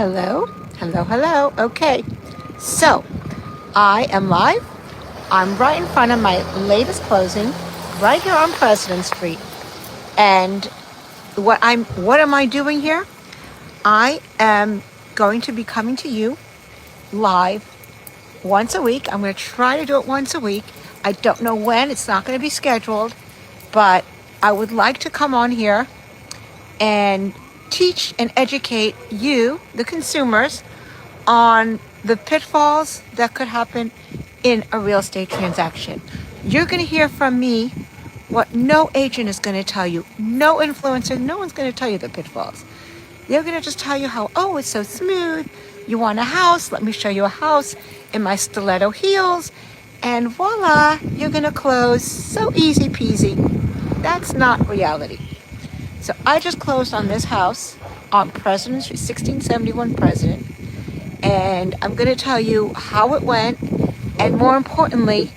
Hello, hello, hello. Okay, so I am live. I'm right in front of my latest closing, right here on President Street. And what am I doing here? I am going to be coming to you live once a week. I'm going to try to do it once a week. I don't know when. It's not going to be scheduled, but I would like to come on here and teach and educate you, the consumers, on the pitfalls that could happen in a real estate transaction. You're going to hear from me what no agent is going to tell you, no influencer, no one's going to tell you the pitfalls. They're going to just tell you how, oh, it's so smooth. You want a house? Let me show you a house in my stiletto heels. And voila, you're going to close so easy peasy. That's not reality. So I just closed on this house on President Street, 1671 President. And I'm going to tell you how it went and, more importantly,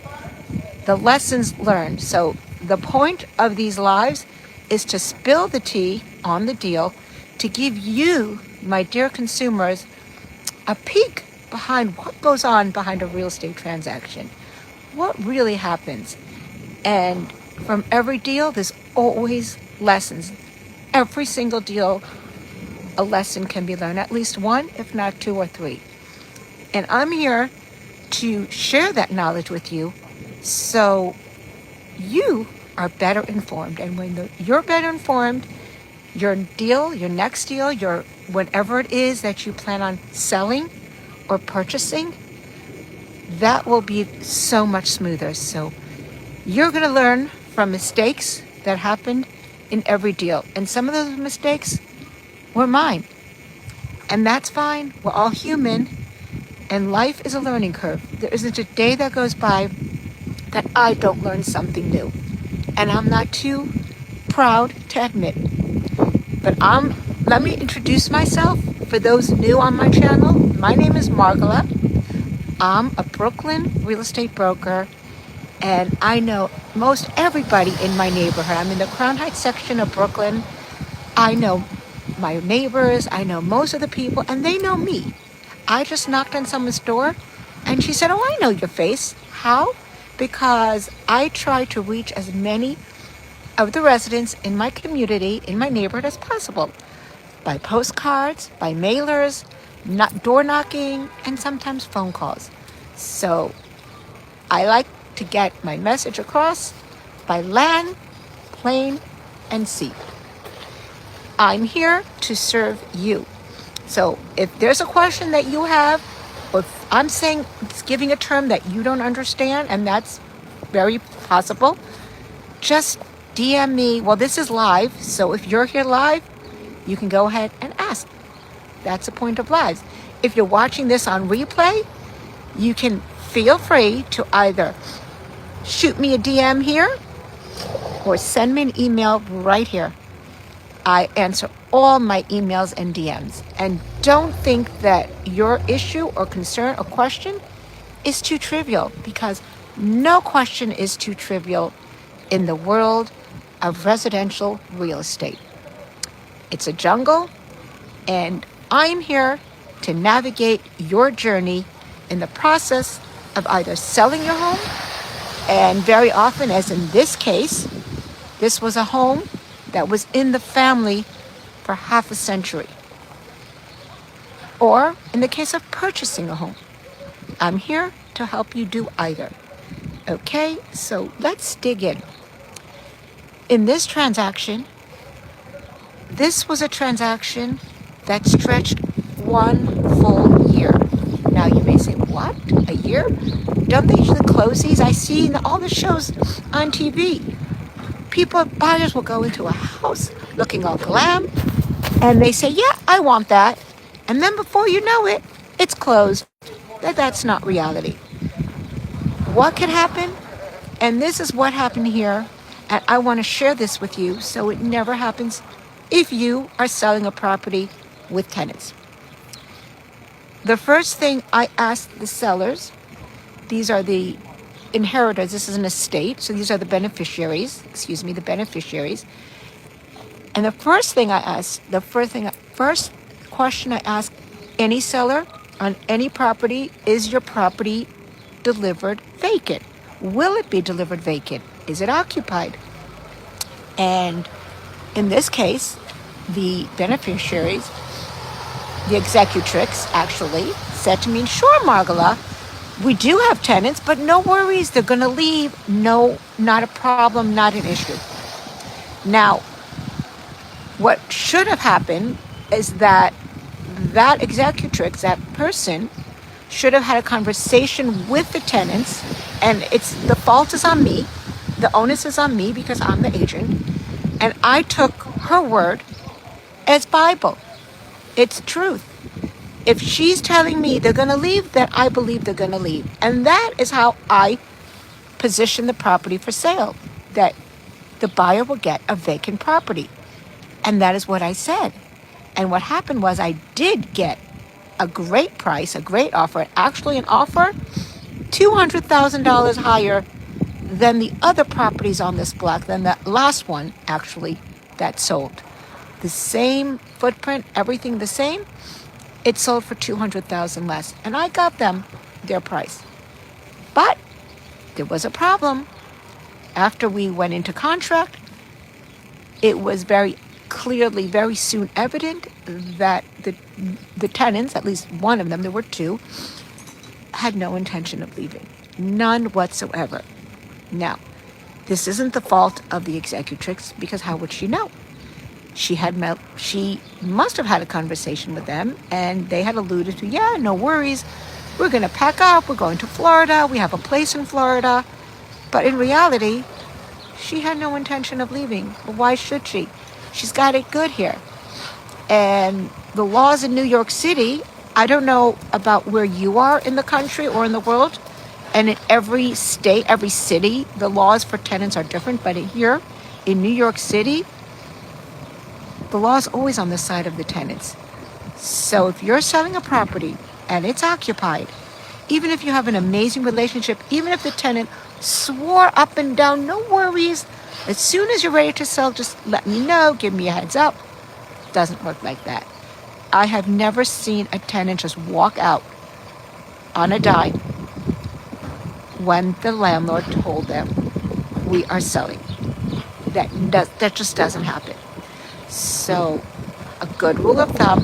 the lessons learned. So the point of these lives is to spill the tea on the deal, to give you, my dear consumers, a peek behind what goes on behind a real estate transaction, what really happens. And from every deal, there's always lessons. Every single deal, a lesson can be learned, at least one, if not two or three. And I'm here to share that knowledge with you so you are better informed. And when you're better informed, your deal, your next deal, your whatever it is that you plan on selling or purchasing, that will be so much smoother. So you're going to learn from mistakes that happened in every deal. And some of those mistakes were mine. And that's fine. We're all human. And life is a learning curve. There isn't a day that goes by that I don't learn something new. And I'm not too proud to admit. But let me introduce myself for those new on my channel. My name is Margola. I'm a Brooklyn real estate broker. And I know most everybody in my neighborhood. I'm in the Crown Heights section of Brooklyn. I know my neighbors. I know most of the people, and they know me. I just knocked on someone's door, and she said, oh, I know your face. How? Because I try to reach as many of the residents in my community, in my neighborhood as possible. By postcards, by mailers, door knocking, and sometimes phone calls. So I like to get my message across by land, plane, and sea. I'm here to serve you. So if there's a question that you have, or if I'm saying it's giving a term that you don't understand, and that's very possible, just DM me. Well, this is live, so if you're here live, you can go ahead and ask. That's the point of lives. If you're watching this on replay, you can feel free to either shoot me a DM here or send me an email right here. I answer all my emails and DMs. And don't think that your issue or concern or question is too trivial, because no question is too trivial in the world of residential real estate. It's a jungle, and I'm here to navigate your journey in the process of either selling your home, and very often, as in this case, this was a home that was in the family for half a century. Or in the case of purchasing a home, I'm here to help you do either. Okay, so let's dig in. In this transaction, this was a transaction that stretched 1 full year. Now you may say, what? A year? Don't they usually close these? I see in all the shows on TV. Buyers will go into a house looking all glam, and they say, yeah, I want that. And then before you know it, it's closed. That's not reality. What can happen? And this is what happened here. And I want to share this with you so it never happens if you are selling a property with tenants. The first thing I asked the sellers, these are the inheritors, this is an estate, so these are the beneficiaries, the beneficiaries. And the first question I asked Any seller on any property, is your property delivered vacant? Will it be delivered vacant? Is it occupied? And in this case, the beneficiaries, the executrix actually said to me, sure, Margola, we do have tenants, but no worries, they're going to leave. No, not a problem, not an issue. Now, what should have happened is that executrix, that person, should have had a conversation with the tenants, and the fault is on me, the onus is on me because I'm the agent, and I took her word as Bible. It's truth. If she's telling me they're going to leave, then I believe they're going to leave. And that is how I position the property for sale, that the buyer will get a vacant property. And that is what I said. And what happened was I did get a great price, a great offer, actually an offer $200,000 higher than the other properties on this block, than the last one actually that sold. The same footprint, everything the same. It sold for $200,000 less, and I got them their price. But there was a problem. After we went into contract, it was very clearly, very soon evident that the tenants, at least one of them, there were two, had no intention of leaving. None whatsoever. Now, this isn't the fault of the executrix, because how would she know? She must have had a conversation with them, and they had alluded to, yeah, no worries, we're going to pack up, we're going to Florida, we have a place in Florida. But in reality, she had no intention of leaving. Why should she? She's got it good here. And the laws in New York City, I don't know about where you are in the country or in the world, and in every state, every city, the laws for tenants are different, but here in New York City, the law is always on the side of the tenants. So if you're selling a property and it's occupied, even if you have an amazing relationship, even if the tenant swore up and down, no worries, as soon as you're ready to sell, just let me know, give me a heads up. It doesn't work like that. I have never seen a tenant just walk out on a dime when the landlord told them we are selling. That just doesn't happen. So a good rule of thumb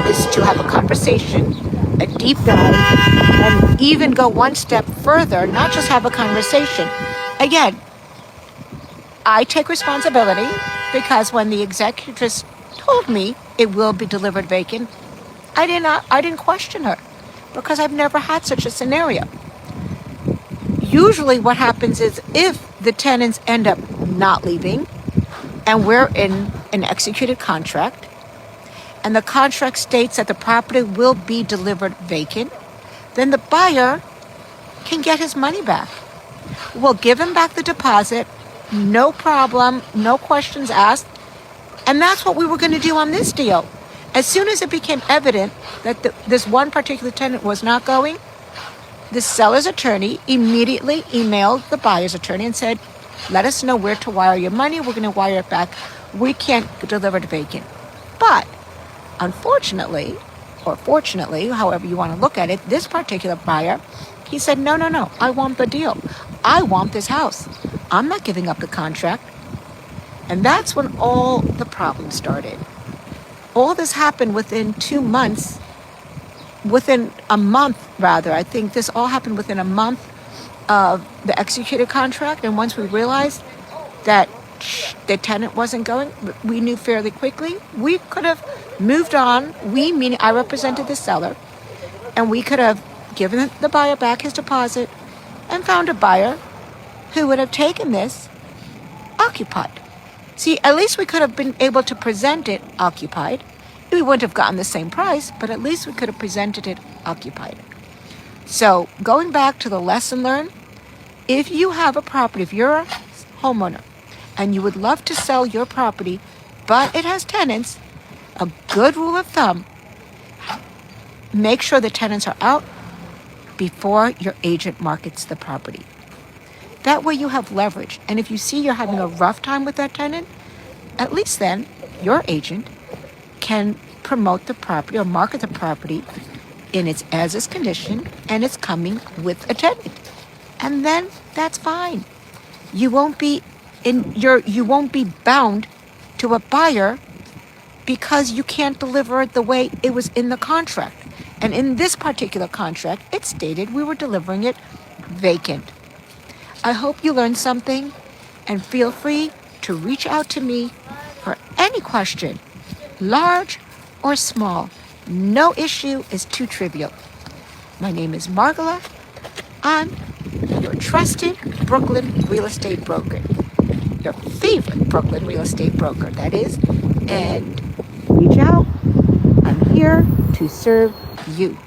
is to have a conversation, a deep dive, and even go one step further, not just have a conversation. Again, I take responsibility because when the executrix told me it will be delivered vacant, I didn't question her because I've never had such a scenario. Usually what happens is if the tenants end up not leaving and we're in an executed contract and the contract states that the property will be delivered vacant, then the buyer can get his money back. We'll give him back the deposit, no problem, no questions asked. And that's what we were going to do on this deal. As soon as it became evident that this one particular tenant was not going, the seller's attorney immediately emailed the buyer's attorney and said, let us know where to wire your money. We're going to wire it back. We can't deliver it vacant. But unfortunately, or fortunately, however you want to look at it, this particular buyer, he said, no, I want the deal. I want this house. I'm not giving up the contract. And that's when all the problems started. All this happened within 2 months, within a month rather. I think this all happened within a month of the executed contract. And once we realized that the tenant wasn't going, we knew fairly quickly. We could have moved on. We, meaning I represented the seller, and we could have given the buyer back his deposit and found a buyer who would have taken this occupied. See, at least we could have been able to present it occupied. We wouldn't have gotten the same price, but at least we could have presented it occupied. So going back to the lesson learned, if you have a property, if you're a homeowner and you would love to sell your property, but it has tenants, a good rule of thumb, make sure the tenants are out before your agent markets the property. That way you have leverage. And if you see you're having a rough time with that tenant, at least then your agent can promote the property or market the property in its as-is condition, and it's coming with a tenant. And then that's fine. You won't be bound to a buyer because you can't deliver it the way it was in the contract. And in this particular contract, it stated we were delivering it vacant. I hope you learned something, and feel free to reach out to me for any question, large or small. No issue is too trivial. My name is Margola. I'm your trusted Brooklyn real estate broker. Your favorite Brooklyn real estate broker, that is. And reach out. I'm here to serve you.